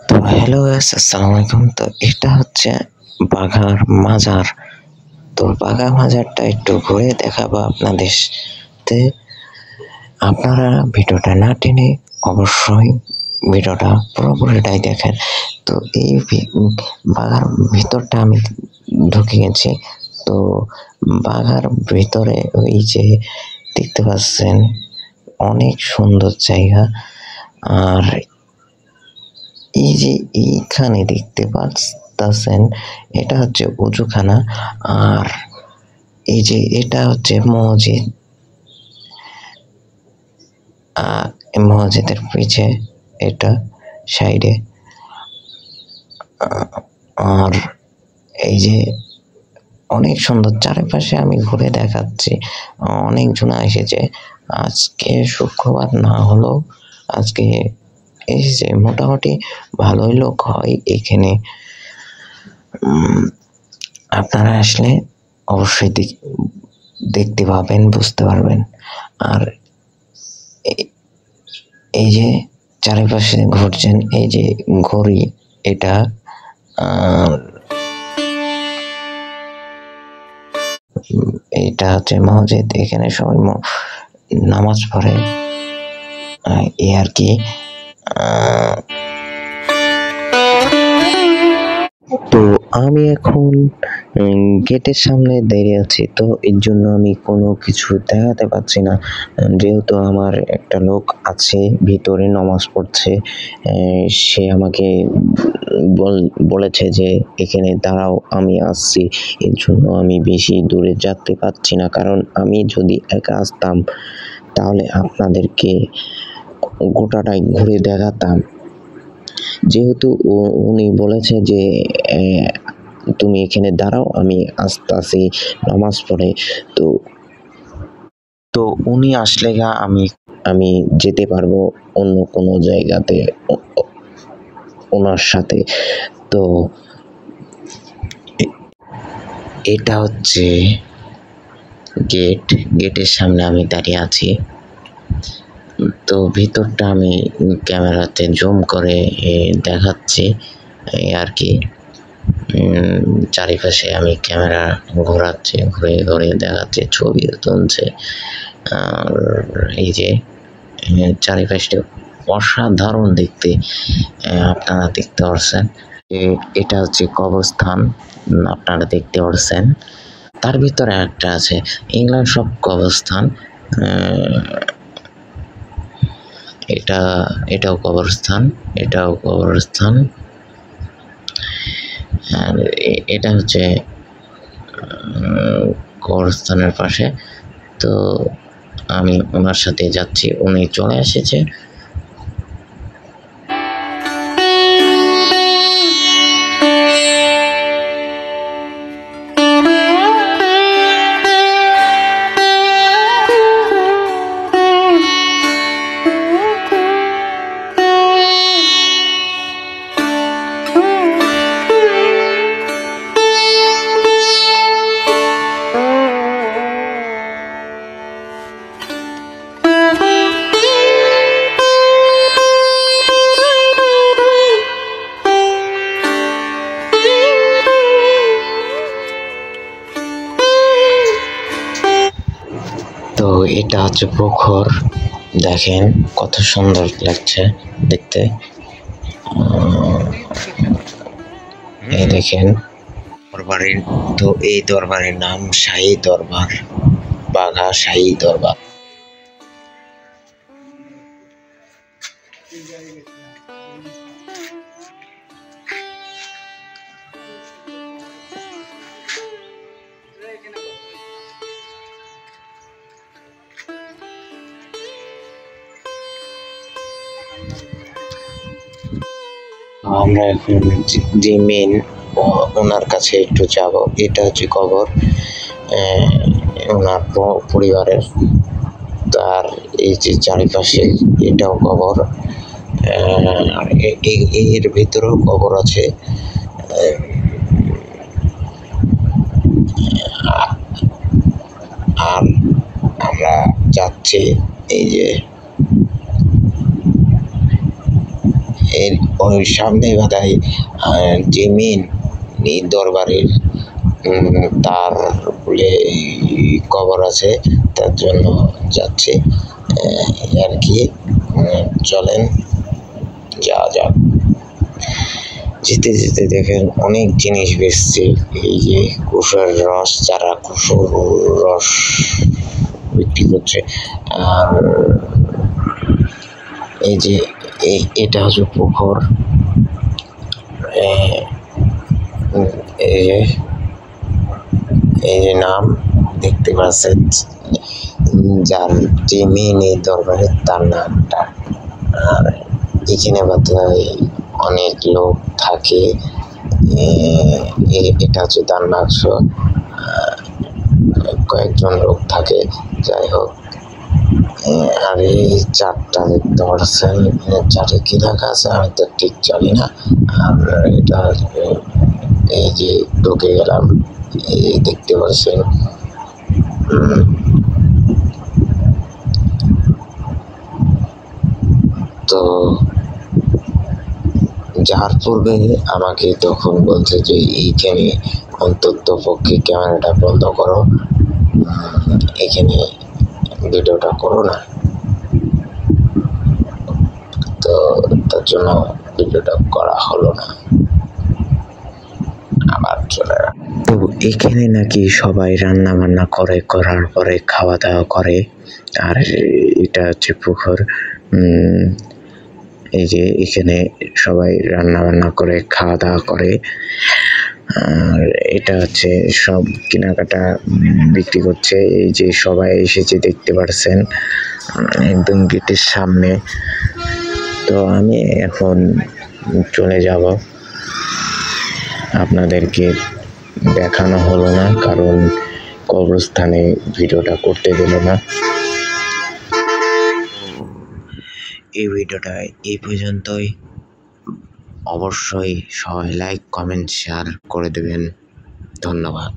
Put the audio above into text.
তো hello guys, আসসালামু আলাইকুম। তো এটা হচ্ছে বাঘার মাজার। তো বাঘা মাজারটা একটু ঘুরে দেখাবো আপনাদের। তে আপনারা ভিডিওটা না টেনে অবশ্যই ভিডিওটা পুরোপুরিটাই দেখেন। তো এই বাঘার ভিতরটা আমি ঢুকে গেছি। তো বাঘার ভিতরে ওই যে দেখতে পাচ্ছেন অনেক সুন্দর জায়গা। আর এই যে এইখানে দেখতে পাচ্ছেন এটা হচ্ছে উজুখানা। আর এই যে এটা হচ্ছে মসজিদ। মসজিদের পিছে এটা সাইডে। আর এই যে অনেক সুন্দর, চারিপাশে আমি ঘুরে দেখাচ্ছি। অনেকজন এসেছে আজকে, শুক্রবার না হলেও আজকে এসেছে। মোটামুটি ভালোই লোক হয় এখানে। আপনারা আসলে অবশ্যই দেখতে পাবেন, বুঝতে পারবেন। আর এই যে চারিপাশে ঘুরছেন, এই যে ঘড়ি, এটা এটা হচ্ছে মসজিদ। এখানে সবাই নামাজ পড়ে, এই আর কি। তো আমি এখন গেটের সামনে দাঁড়িয়ে আছি। তো এর জন্য আমি কোনো কিছু দেখাতে পারছি না, যেহেতু আমার একটা লোক আছে ভিতরে নামাজ পড়ছে। সে আমাকে বলেছে যে এখানে দাঁড়াও, আমি আসছি। এর জন্য আমি বেশি দূরে যেতে পারছি না, কারণ আমি যদি একা আসতাম তাহলে আপনাদেরকে গোটাটাই ঘুরে দেখাতাম। যেহেতু উনি বলেছে যে তুমি এখানে দাঁড়াও, আমি আসতেছি নামাজ পড়ে। তো উনি আসলে আমি যেতে পারবো অন্য কোনো জায়গাতে ওনার সাথে। তো এটা হচ্ছে গেটের সামনে আমি দাঁড়িয়ে আছি। তো ভিতরটা আমি ক্যামেরাতে জুম করে দেখাচ্ছি, এই আর কি। চারিপাশে আমি ক্যামেরা ঘোরাচ্ছি, ঘুরে ঘুরে দেখাচ্ছি, ছবি তুলছে। আর এই যে চারিপাশটা অসাধারণ দেখতে, আপনারা দেখতে পাচ্ছেন। এটা হচ্ছে কবরস্থান, আপনারা দেখতে পাচ্ছেন। তার ভিতরে একটা আছে ইংল্যান্ড সব কবরস্থান। এটাও কবরস্থান, এটাও কবরস্থান। আর এটা হচ্ছে কবরস্থানের পাশে। তো আমি ওনার সাথে যাচ্ছি, উনি চলে এসেছে। তো এটা হচ্ছে পুকুর, দেখেন কত সুন্দর লাগছে দেখতে। এই দেখেন দরবারের, তো এই দরবারের নাম শাহী দরবার, বাঘা শাহী দরবার। আমরা এখন যে মেন ওনার কাছে একটু যাব। এটা হচ্ছে কবর ওনার পরিবারের। তার এই যে চারিপাশে এটাও কবর, এর ভিতরেও কবর আছে। আর আমরা যাচ্ছি, এর ওই সামনে বাদায় যে মেন এই দরবারের তার বলে কবর আছে, তার জন্য যাচ্ছি আর কি। চলেন যাওয়া যাক। যেতে যেতে দেখেন অনেক জিনিস বেচছে। এই যে কুসুর রস, যারা কুসুর রস বিক্রি করছে। আর এই যে এটা হচ্ছে পুকুর। এই যে নাম দেখতে পাচ্ছেন, যার যে মেন এই দরবারের তার নামটা। আর এখানে বোধহয় অনেক লোক থাকে। এটা হচ্ছে দান বাক্স, কয়েকজন লোক থাকে। যাই হোক, আর এই চারটা দেখতে পাচ্ছেন, চারে কি রাখা আছে আমি তো ঠিক জানি না। আর এটা এই যে ঢুকে গেলাম, এই দেখতে পাচ্ছেন। তো যার পূর্বে আমাকে তখন বলছে যে এইখানে অন্তত পক্ষে ক্যামেরাটা বন্ধ করো, এখানে ভিডিওটা করো না। তো তার জন্য ভিডিওটা করা হলো না, আবার চলে। তো এখানে নাকি সবাই রান্না বান্না করে, করার পরে খাওয়া দাওয়া করে। আর এটা হচ্ছে পুকুর। এই যে এখানে সবাই রান্না বান্না করে, খাওয়া দাওয়া করে। আর এটা হচ্ছে সব কেনাকাটা বিক্রি করছে। এই যে সবাই এসেছে দেখতে পাচ্ছেন একদম গেটের সামনে। তো আমি এখন চলে যাব, আপনাদেরকে দেখানো হলো না কারণ কবরস্থানে ভিডিওটা করতে দিল না। এই ভিডিওটা এই পর্যন্তই। অবশ্যই সবাই লাইক, কমেন্ট, শেয়ার করে দেবেন। ধন্যবাদ।